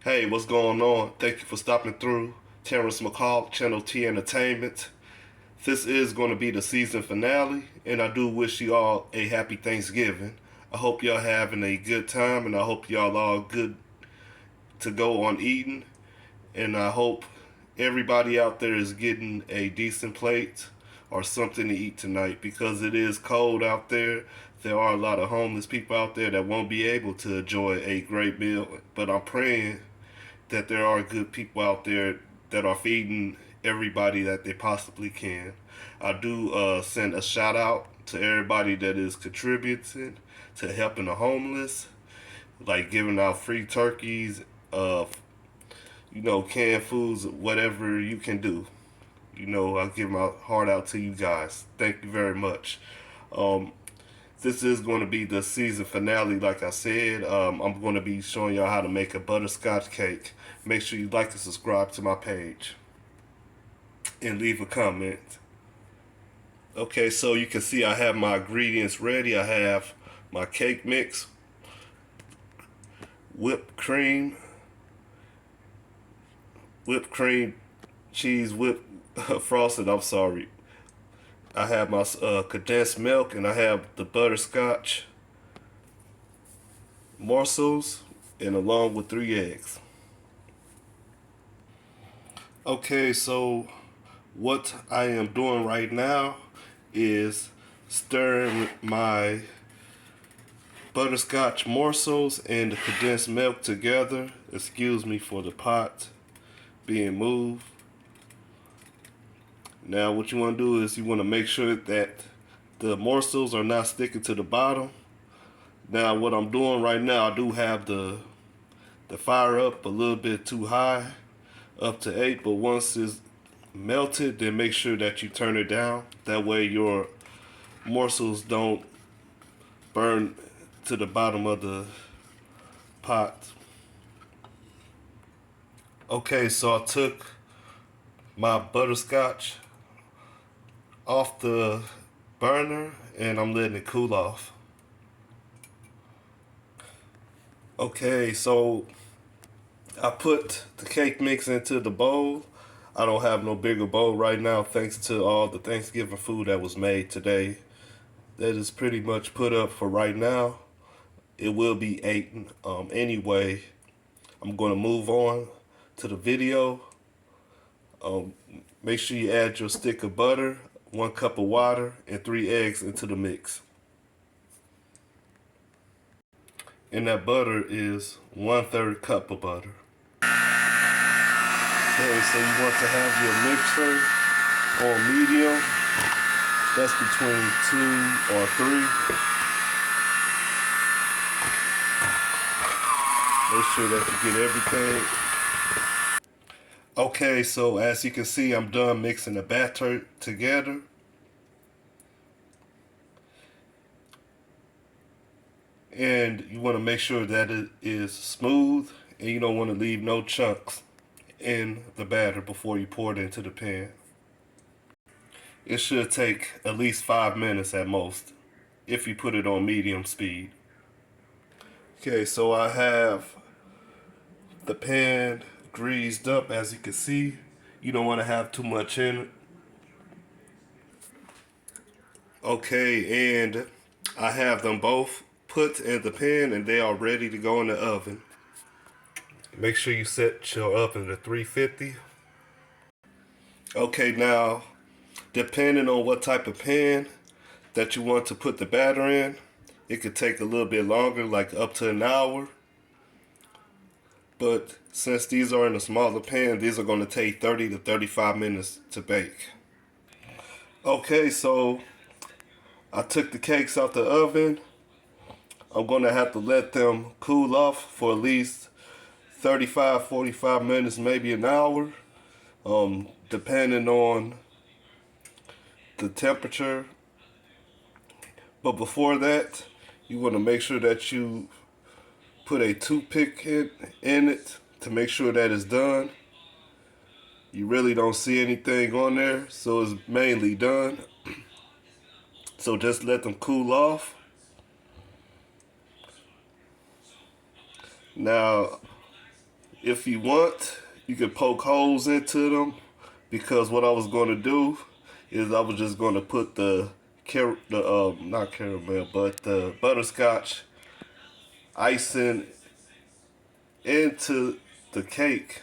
Hey, what's going on? Thank you for stopping through. Terrence McCall, Channel T Entertainment. This is going to be the season finale, and I do wish you all a happy Thanksgiving. I hope y'all having a good time, and I hope y'all all good to go on eating. And I hope everybody out there is getting a decent plate or something to eat tonight because it is cold out there. There are a lot of homeless people out there that won't be able to enjoy a great meal, but I'm praying that there are good people out there that are feeding everybody that they possibly can. I do send a shout out to everybody that is contributing to helping the homeless, like giving out free turkeys, canned foods, whatever you can do. I give my heart out to you guys. Thank you very much. Um, this is going to be the season finale, like I said. I'm going to be showing y'all how to make a butterscotch cake. Make sure you like and subscribe to my page and leave a comment. Okay, so you can see I have my ingredients ready. I have my cake mix, whipped cream, cheese, frosted. I'm sorry. I have my condensed milk, and I have the butterscotch morsels, and along with 3 eggs. Okay, so what I am doing right now is stirring my butterscotch morsels and the condensed milk together. Excuse me for the pot being moved. Now what you want to do is you want to make sure that the morsels are not sticking to the bottom. Now what I'm doing right now, I do have the fire up a little bit too high, up to 8, but once it's melted, then make sure that you turn it down. That way your morsels don't burn to the bottom of the pot. Okay, so I took my butterscotch off the burner and I'm letting it cool off. Okay, so I put the cake mix into the bowl. I don't have no bigger bowl right now thanks to all the Thanksgiving food that was made today. That is pretty much put up for right now. It will be eaten. Anyway, I'm going to move on to the video. Make sure you add your stick of butter, 1 cup of water, and 3 eggs into the mix. And that butter is 1/3 cup of butter. Okay, so you want to have your mixer on medium. That's between 2 or 3. Make sure that you get everything. Okay, so as you can see, I'm done mixing the batter together. And you want to make sure that it is smooth, and you don't want to leave no chunks in the batter before you pour it into the pan. It should take at least 5 minutes at most if you put it on medium speed. Okay, so I have the pan greased up. As you can see, you don't want to have too much in it. Okay, and I have them both put in the pan and they are ready to go in the oven. Make sure you set your oven to 350. Okay, now depending on what type of pan that you want to put the batter in, it could take a little bit longer, like up to an hour. But since these are in a smaller pan, these are going to take 30 to 35 minutes to bake. Okay, so I took the cakes out the oven. I'm going to have to let them cool off for at least 35-45 minutes, maybe an hour, depending on the temperature. But before that, you want to make sure that you put a toothpick in it to make sure that it's done. You really don't see anything on there, so it's mainly done. So just let them cool off. Now, If you want, you can poke holes into them, because what I was going to do is I was just going to put the not caramel, but the butterscotch icing into the cake.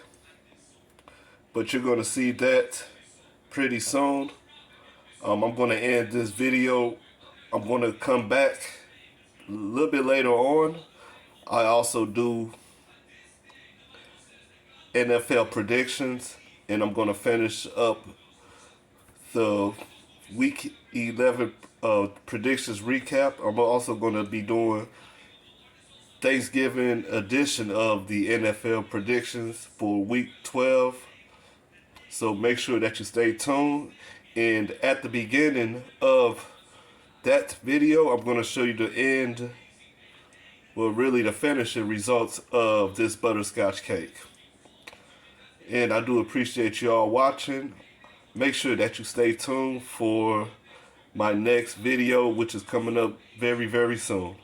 But you're going to see that pretty soon. I'm going to end this video. I'm going to come back a little bit later on. I also do NFL predictions, and I'm going to finish up the Week 11 predictions recap. I'm also going to be doing Thanksgiving edition of the NFL predictions for Week 12. So make sure that you stay tuned. And at the beginning of that video, I'm going to show you the end, well, really the finishing results of this butterscotch cake. And I do appreciate you all watching. Make sure that you stay tuned for my next video, which is coming up very, very soon.